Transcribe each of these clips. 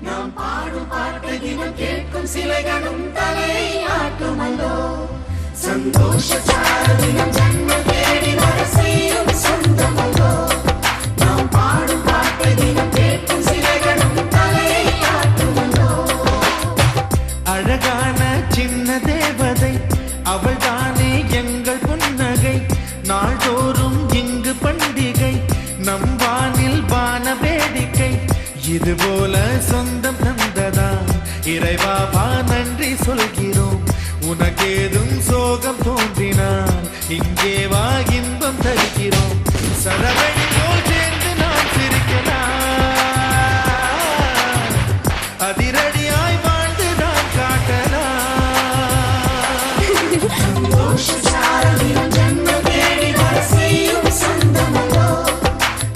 நாம் பாடும் பாட்டு தினம் கேட்கும் சிலைகளும் தலையை ஆட்டுமல்லோ சந்தோஷ சாரதினம் ஜன்மம் தேடி வர செய்யும் சொந்தமல்லோ நாம் பாடும் பாட்டு தினம் கேட்கும் சிலைகளும் தலையை ஆட்டுமல்லோ அழகான சின்ன தேவதை அவள் தானே எங்கள் புன்னகை நாள்தோறும் இங்கு பண்டிகை நம் வானில் வான வேடிக்கை இதுபோல சொந்தம் தந்ததா இறைவா நன்றி சொல்கிறோம் உனக்கேதும் சோகம் தோன்றினால் இங்கே வா இன்பம் தருகிறோம் சரவணி போல் சேர்ந்து நாம் சிரிக்கலாம் அதிரடியாய் வாழ்ந்து நாம் காட்டலாம் சந்தோஷ சாரதினம் ஜன்மம் தேடி வர செய்யும் சொந்தமல்லோ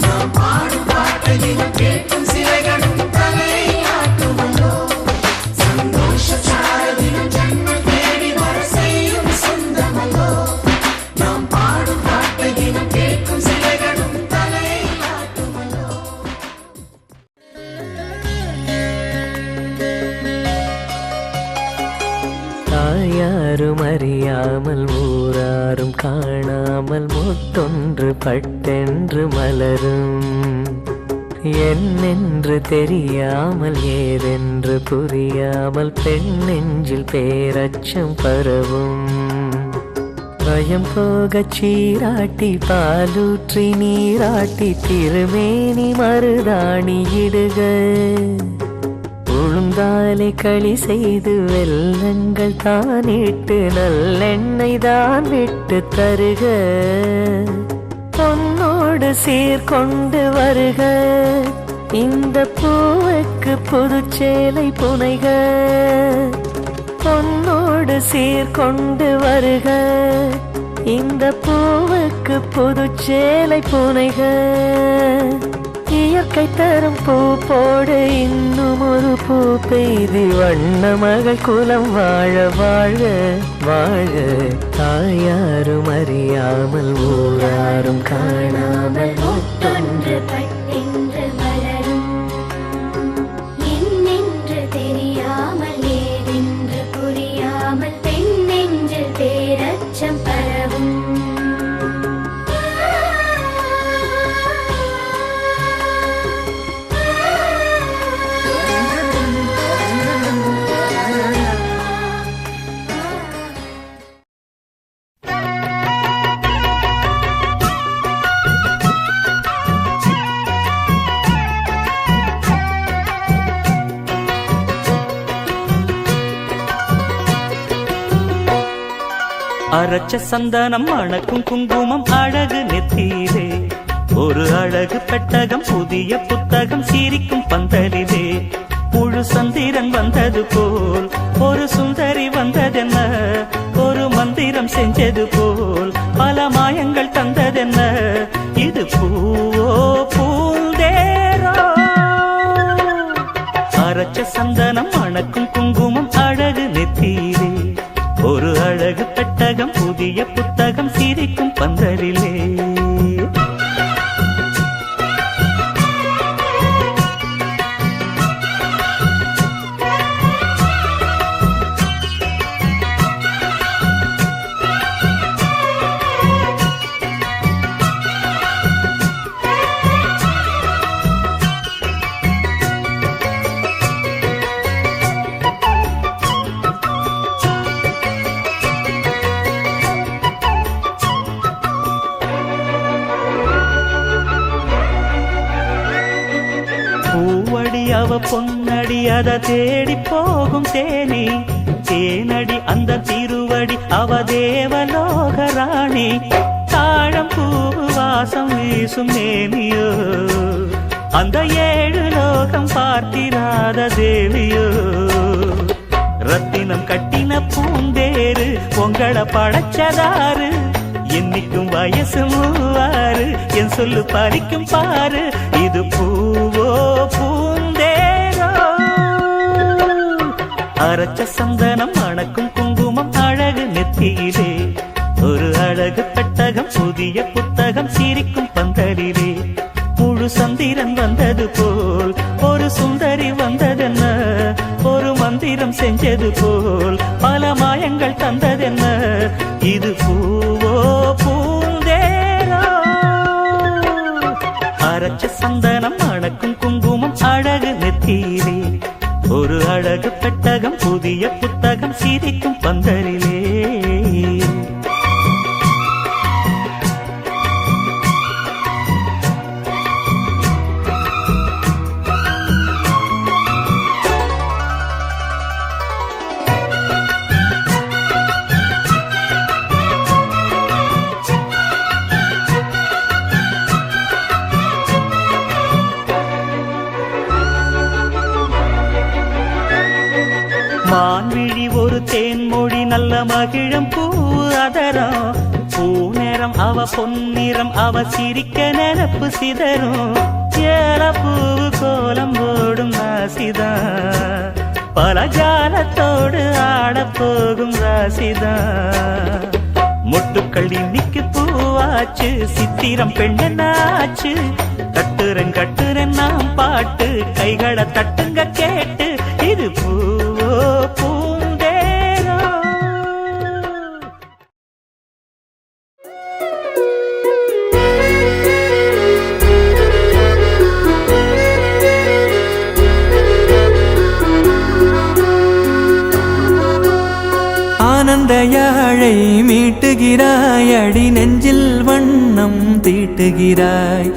நாம் பாடும் பாட்டு தினம் கேட்கும் சிலைகளும் தலையை ஆட்டுமல்லோ சந்தோஷ சாரதினம் ஜன்மம் தேடி வர செய்யும் சொந்தமல்லோ நாம் பாடும் பாட்டு தினம் கேட்கும் சிலைகளும் தலையை ஆட்டுமல்லோ தாயாரும் அறியாமல் ஊராரும் காணாமல் முத்தொன்று பட்டென்று மலரும் என்னென்று தெரியாமல் ஏதென்று புரியாமல் பெண் நெஞ்சில் பேரச்சம் பரவும் பயம் போகச் சீராட்டி பாலூற்றி நீராட்டி திருமேனி மருதாணி இடுக உளுந்தாலை களி செய்து வெல்லங்கள் தானிட்டு நல்லெண்ணெய் தான் விட்டு தருக பொன்னோடு சீர்கொண்டு வருக இந்த பூவுக்கு புதுச்சேலை புனைக பொன்னோடு சீர்கொண்டு வருக இந்த பூவுக்கு புதுச்சேலை புனைக இயற்கை தரும் பூ போடு இன்னும் ஒரு பூ பெய்து வண்ண மகள் குலம் வாழ வாழ வாழ தாயாரும் அறியாமல் ஊராரும் காணாமல் முத்தொன்று பட்டென்று மலரும் என்னென்று தெரியாமல் ஏதென்று புரியாமல் பெண் நெஞ்சில் பேரச்சம் பரவும் அரைச்ச சந்தனம் மணக்கும் குங்குமம் அழகு நெத்தியிலே ஒரு அழகு பெட்டகம் புதிய புத்தகம் சிரிக்கும் பந்தலிலே முழு சந்திரன் வந்தது போல் ஒரு சுந்தரி வந்ததென்ன ஒரு மந்திரம் செஞ்சது போல் பல மாயங்கள் தந்ததென்ன இது பூவோ பூந்தேரோ அரைச்ச சந்தனம் மணக்கும் குங்குமம் அழகு நெத்தியிலே ஒரு அழகு பெட்டகம் புதிய புத்தகம் சிரிக்கும் பந்தலிலே அவ பொன்னடி அத தேடி போகும் தேனி தேனடி அந்த திருவடி அவ தேவலோக ராணி தாழம் பூ வாசம் வீசும் நேமியோ அந்த ஏழு லோகம் பார்த்திராத தேவியோ ரத்தினம் கட்டின பூந்தேரு உங்களை படைச்சதாரு என்னைக்கும் வயசு மூவாறு என் சொல்லு பறிக்கும் பாரு இது பூவோ பூந்தேரோ அரைச்ச சந்தனம் மணக்கும் குங்குமம் அழகு நெத்தியிலே ஒரு அழகு பெட்டகம் புதிய புத்தகம் சிரிக்கும் பந்தலிலே ஒரு சந்திரன் வந்தது போல் ஒரு சுந்தரி வந்ததென்ன ஒரு மந்திரம் செஞ்சது போல் பல மாயங்கள் தந்ததென்ன இது பூவோ பூந்தேரோ அரைச்ச சந்தனம் அணக்கும் குங்குமம் அழகு நெத்தியிலே ஒரு அழகு பெட்டகம் புதிய புத்தகம் சிரிக்கும் பந்தரிலே மான்விழி ஒரு தேன்மொழி நல்ல மகிழம் பூ அதரம் பூநேரம் அவ பொன்னிறம் அவ சிரிக்க நினப்பு சிதறும் ஏல பூவு கோலம் போடும் ராசிதா பல ஜாலத்தோடு ஆடப்போகும் ராசிதா மொட்டுக்கள் இன்னைக்கு பூவாச்சு சித்திரம் பெண்ணாச்சு கட்டுரன் நாம் பாட்டு கைகளை தட்டுங்க கேட்டு இது பூவோ பூந்தேரோ ஆனந்த யாழை மீட்டுகிறாய் அடி நெஞ்சில் வண்ணம் தீட்டுகிறாய்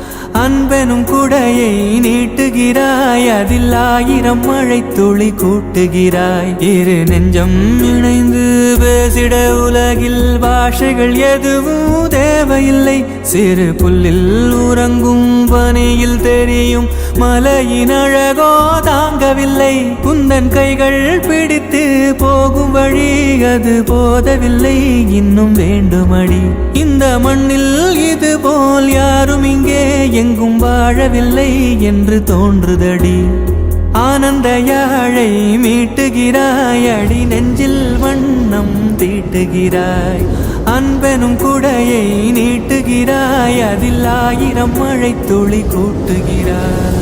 அன்பெனும் குடையை நீட்டுகிறாய் அதில் 1000 மழை துளி கூட்டுகிறாய் இரு நெஞ்சம் இணைந்து பேசிட உலகில் பாஷைகள் எதுவும் தேவையில்லை சிறு புல்லில் உறங்கும் பனியில் தெரியும் மலையின் அழகோ தாங்கவில்லை குந்தன் கைகள் பிடித்து போகும் வழி அது போதவில்லை இன்னும் வேண்டுமடி இந்த மண்ணில் இது போல் யாரும் இங்கே எங்கும் வாழவில்லை என்று தோன்றுதடி ஆனந்த யாழை மீட்டுகிறாய் அடி நெஞ்சில் வண்ணம் தீட்டுகிறாய் அன்பெனும் குடையை நீட்டுகிறாய் அதில் 1000 மழை துளி கூட்டுகிறாய்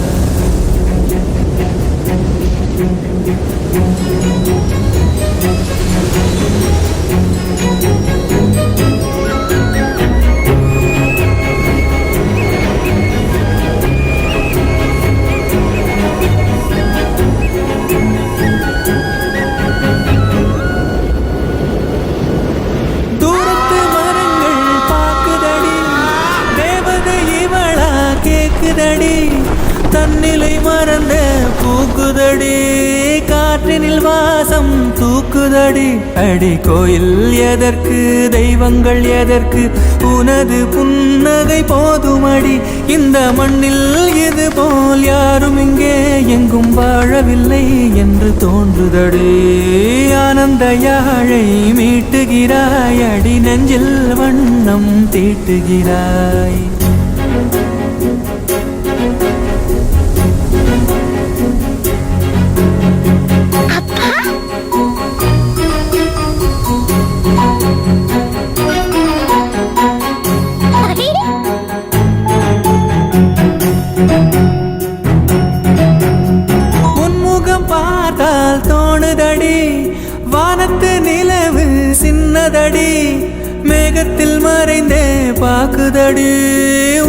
தன்னிலை மறந்த பூக்குதடி காற்றினில் வாசம் தூக்குதடி அடி கோயில் எதற்கு தெய்வங்கள் எதற்கு உனது புன்னகை போதுமடி இந்த மண்ணில் இது போல் யாரும் இங்கே எங்கும் வாழவில்லை என்று தோன்றுதடி ஆனந்த யாழை மீட்டுகிறாய் அடி நெஞ்சில் வண்ணம் தீட்டுகிறாய் வானத்து நிலவு சின்னதடி மேகத்தில் மறைந்தே பாக்குதடி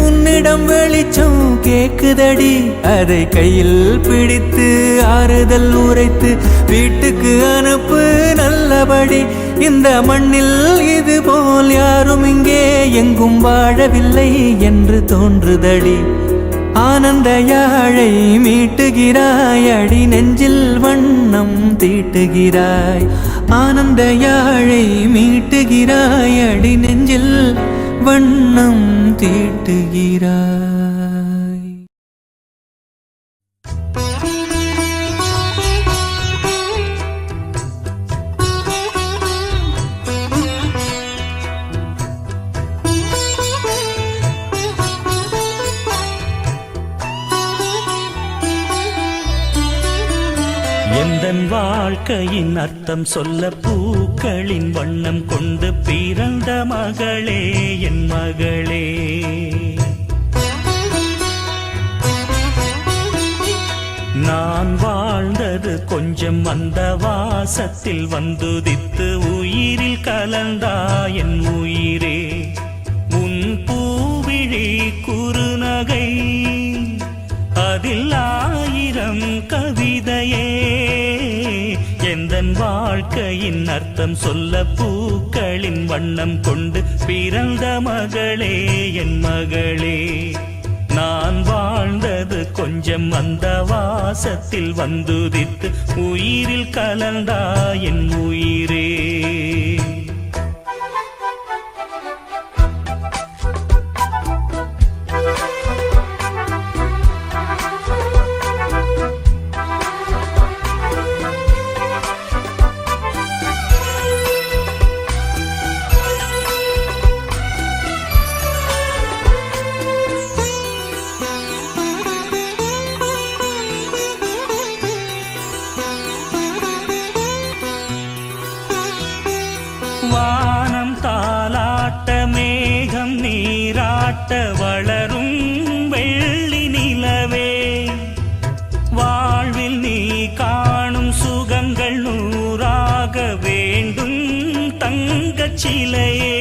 உன்னிடம் வெளிச்சம் கேக்குதடி அதை கையில் பிடித்து ஆறுதல் உரைத்து வீட்டுக்கு அனுப்பு நல்லபடி இந்த மண்ணில் இது போல் யாரும் இங்கே எங்கும் வாழவில்லை என்று தோன்றுதடி ஆனந்த யாழை மீட்டுகிறாய் அடி நெஞ்சில் வண்ணம் தீட்டுகிறாய் ஆனந்த யாழை மீட்டுகிறாய் அடி நெஞ்சில் வண்ணம் தீட்டுகிறாய் எந்தன் வாழ்க்கையின் அர்த்தம் சொல்ல பூக்களின் வண்ணம் கொண்டு பிறந்த மகளே என் மகளே கொஞ்சம் அந்த வாசத்தில் வந்துதித்து உயிரில் கலந்தா என் உயிரே உன் பூவிழி குறுநகை அதில் ஆயிரம் கவிதையே எந்தன் வாழ்க்கையின் அர்த்தம் சொல்ல பூக்களின் வண்ணம் கொண்டு பிறந்த மகளே என் மகளே நான் வாழ்ந்தது கொஞ்சம் அந்த வாசத்தில் வந்துதித்து உயிரில் கலந்தா என் உயிரே வானம் தாலாட்ட மேகம் நீராட்ட வளரும் வெள்ளி நிலவே வாழ்வில் நீ காணும் சுகங்கள் நூறாக வேண்டும் தங்கச் சிலையே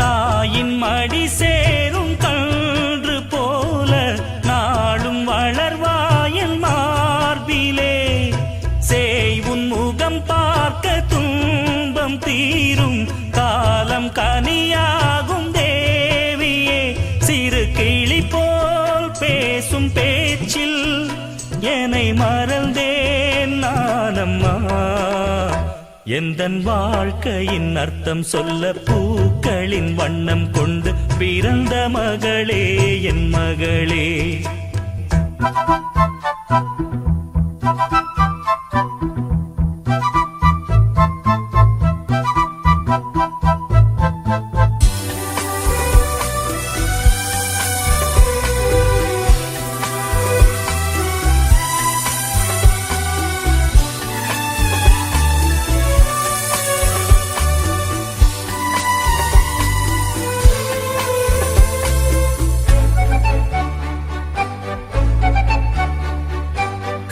தாயின் மடி சேரும் கன்று போல நாளும் வளர்வாயன் மார்பிலே செய்வுன் முகம் பார்க்க துன்பம் தீரும் காலம் கனியாகும் தேவியே சிறு கிளி போல் பேசும் பேச்சில் என்னை மறந்தேன் நானம்மா எந்தன் வாழ்க்கையின் அர்த்தம் சொல்ல பூக்களின் வண்ணம் கொண்டு பிறந்த மகளே என் மகளே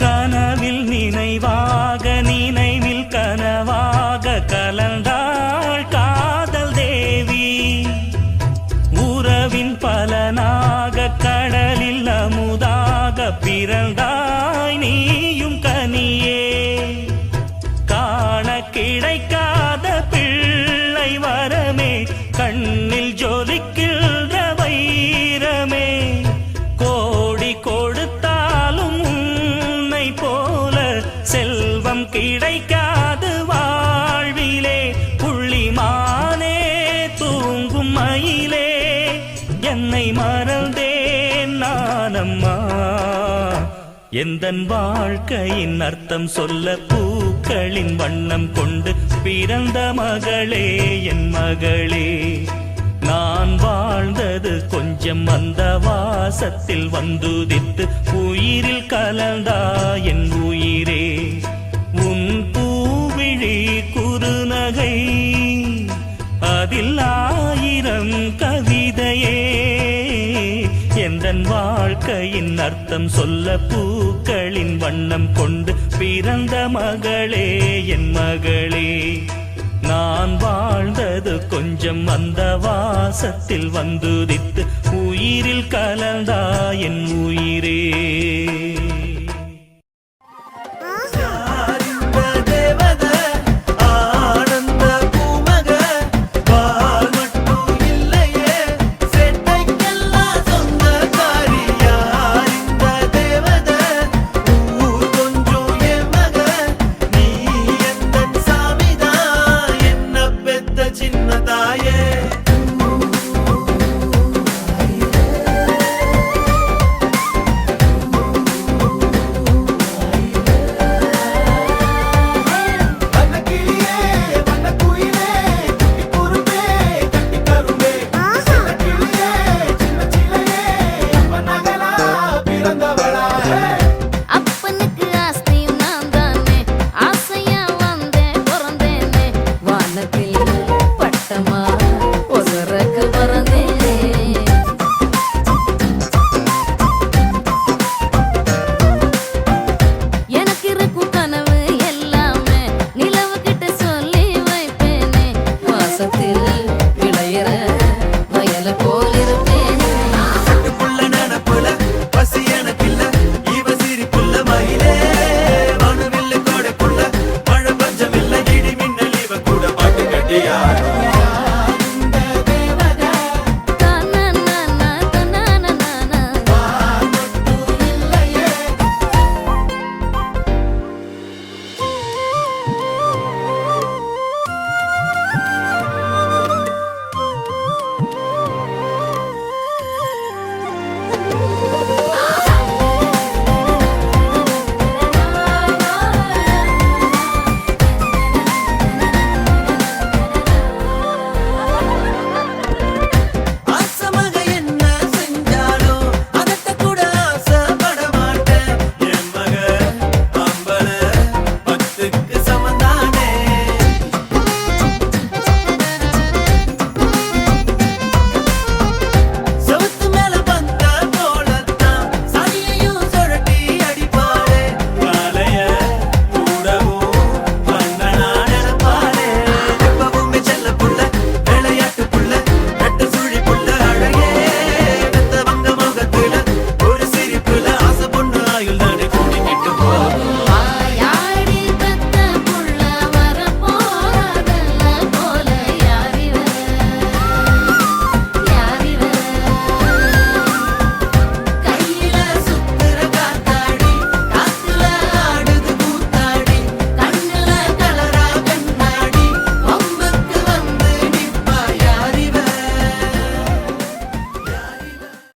கனவில் நினைவாக நினைவில் கனவாக கலந்தாள் காதல் தேவி உறவின் பலனாக கடலில் அமுதாக பிறந்தாய் நீயும் கனியே காண கிடைக்காத பிள்ளை வரமே கண்ணில் ஜொலிக்கின்ற வைரமே கோடி கொடுத்தாலும் உன்னை போல செல்வம் கிடைக்காது வாழ்விலே புள்ளிமானே தூங்கும் மயிலே என்னை மறந்தேன் நானம்மா எந்தன் வாழ்க்கையின் அர்த்தம் சொல்ல பூக்களின் வண்ணம் கொண்டு பிறந்த மகளே என் மகளே நான் வாழ்ந்தது கொஞ்சம் அந்த வாசத்தில் வந்துதித்து உயிரில் கலந்தா என் உயிரே உன் பூவிழி குறுநகை அதில் ஆயிரம் கவிதையே எந்தன் வாழ்க்கையின் அர்த்தம் சொல்ல பூக்களின் வண்ணம் கொண்டு பிறந்த மகளே என் மகளே நான் வாழ்ந்தது கொஞ்சம் அந்த வாசத்தில் வந்துதித்து உயிரில் கலந்தா என்